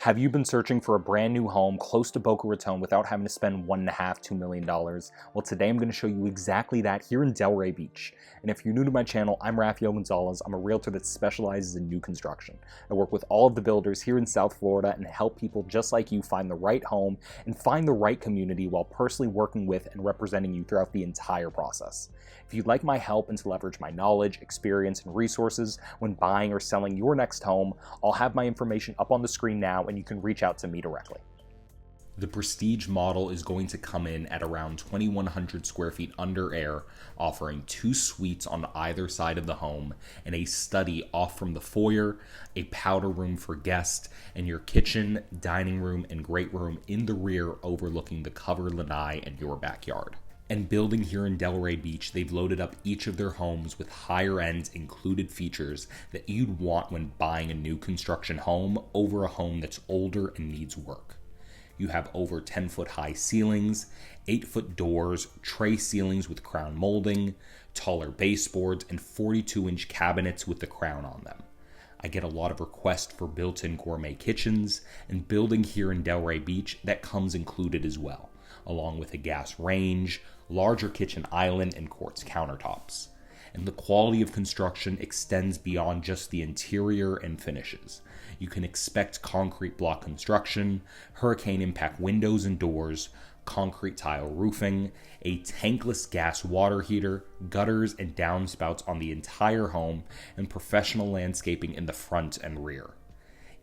Have you been searching for a brand new home close to Boca Raton without having to spend $1.5–2 million? Well, today I'm going to show you exactly that here in Delray Beach. And if you're new to my channel, I'm Raphael Gonzalez. I'm a realtor that specializes in new construction. I work with all of the builders here in South Florida and help people just like you find the right home and find the right community while personally working with and representing you throughout the entire process. If you'd like my help and to leverage my knowledge, experience, and resources when buying or selling your next home, I'll have my information up on the screen now and you can reach out to me directly. The Prestige model is going to come in at around 2,100 square feet under air, offering 2 suites on either side of the home and a study off from the foyer, a powder room for guests, and your kitchen, dining room, and great room in the rear overlooking the covered lanai and your backyard. And building here in Delray Beach, they've loaded up each of their homes with higher-end included features that you'd want when buying a new construction home over a home that's older and needs work. You have over 10-foot high ceilings, 8-foot doors, tray ceilings with crown molding, taller baseboards, and 42-inch cabinets with the crown on them. I get a lot of requests for built-in gourmet kitchens, and building here in Delray Beach, that comes included as well, along with a gas range, larger kitchen island, and quartz countertops. And the quality of construction extends beyond just the interior and finishes. You can expect concrete block construction, hurricane impact windows and doors, concrete tile roofing, a tankless gas water heater, gutters and downspouts on the entire home, and professional landscaping in the front and rear.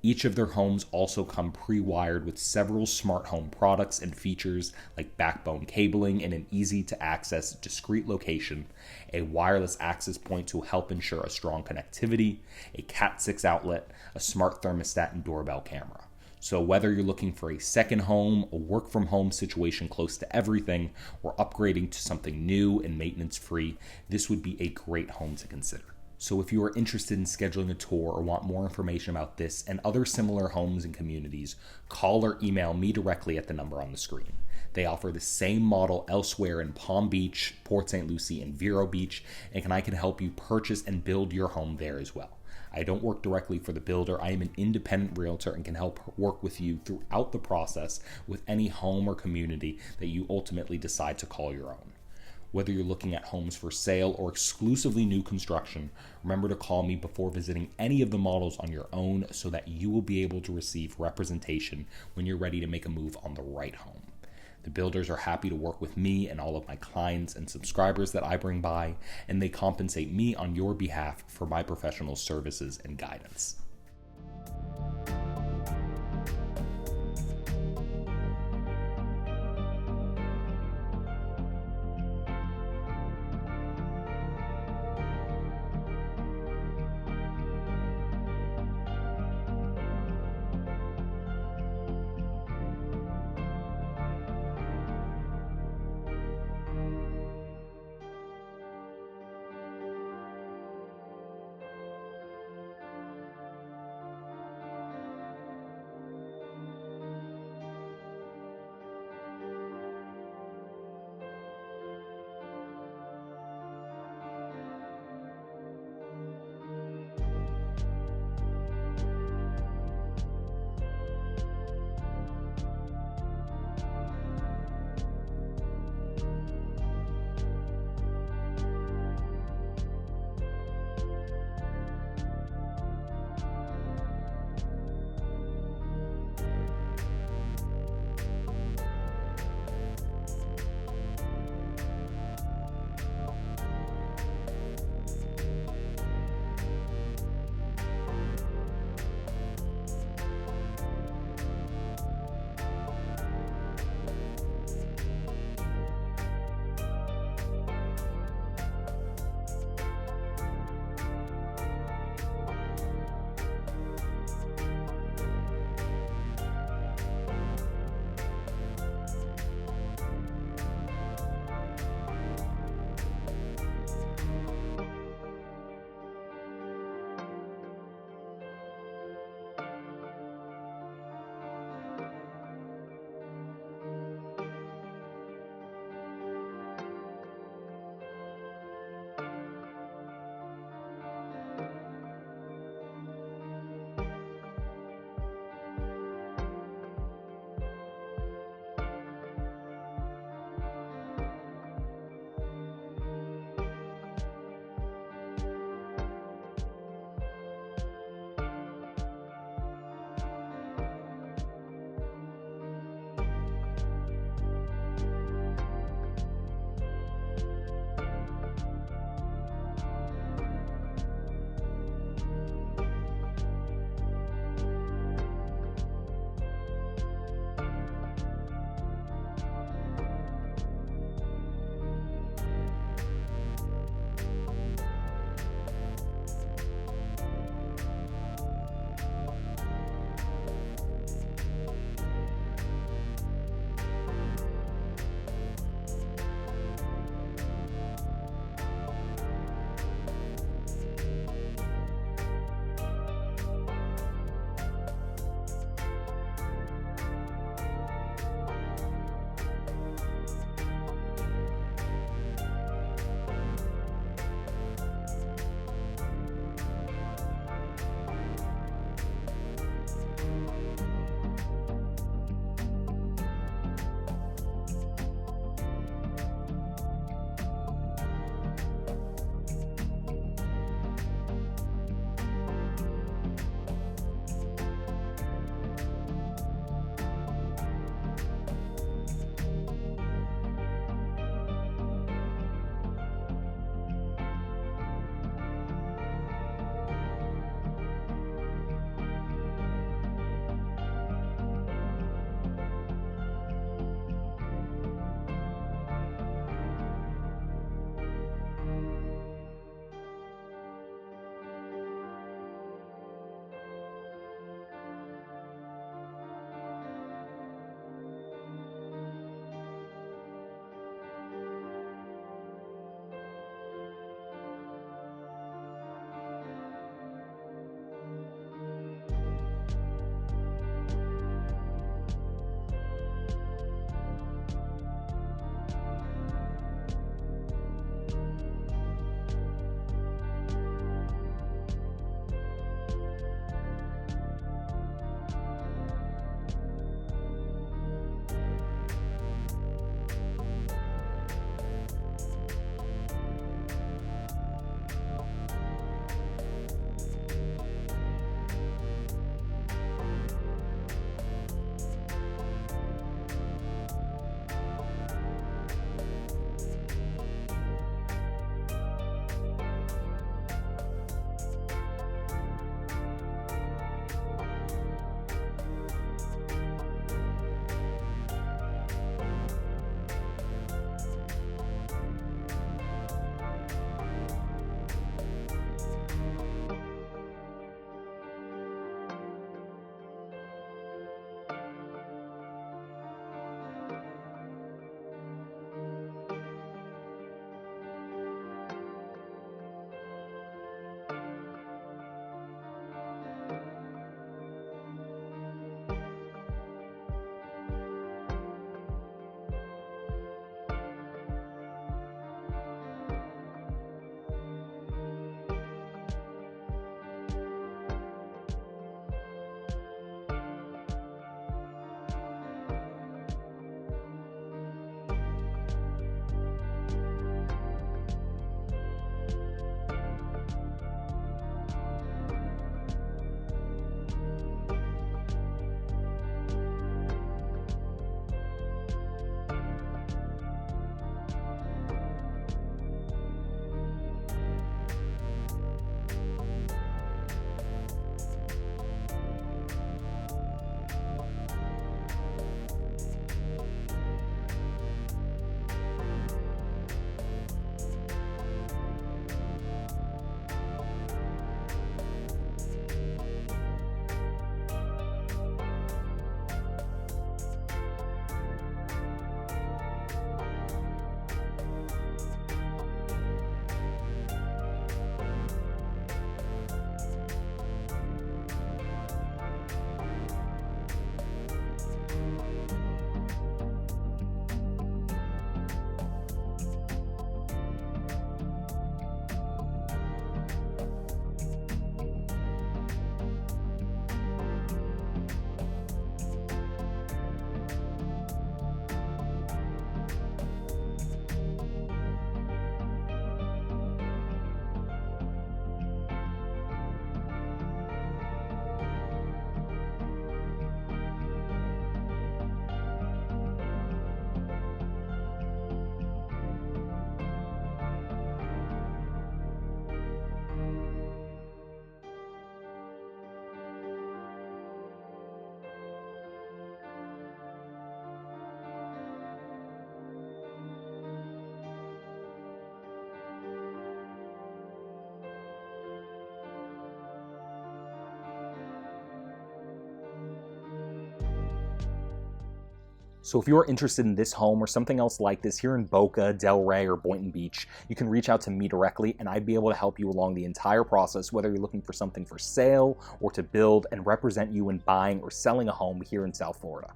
Each of their homes also come pre-wired with several smart home products and features like backbone cabling in an easy-to-access discrete location, a wireless access point to help ensure a strong connectivity, a Cat6 outlet, a smart thermostat, and doorbell camera. So whether you're looking for a second home, a work-from-home situation close to everything, or upgrading to something new and maintenance-free, this would be a great home to consider. So if you are interested in scheduling a tour or want more information about this and other similar homes and communities, call or email me directly at the number on the screen. They offer the same model elsewhere in Palm Beach, Port St Lucie, and Vero Beach, and I can help you purchase and build your home there as well. I don't work directly for the builder. I am an independent realtor and can help work with you throughout the process with any home or community that you ultimately decide to call your own. Whether you're looking at homes for sale or exclusively new construction, remember to call me before visiting any of the models on your own so that you will be able to receive representation when you're ready to make a move on the right home. The builders are happy to work with me and all of my clients and subscribers that I bring by, and they compensate me on your behalf for my professional services and guidance. So if you're interested in this home or something else like this here in Boca, Delray, or Boynton Beach, you can reach out to me directly and I'd be able to help you along the entire process, whether you're looking for something for sale or to build, and represent you in buying or selling a home here in South Florida.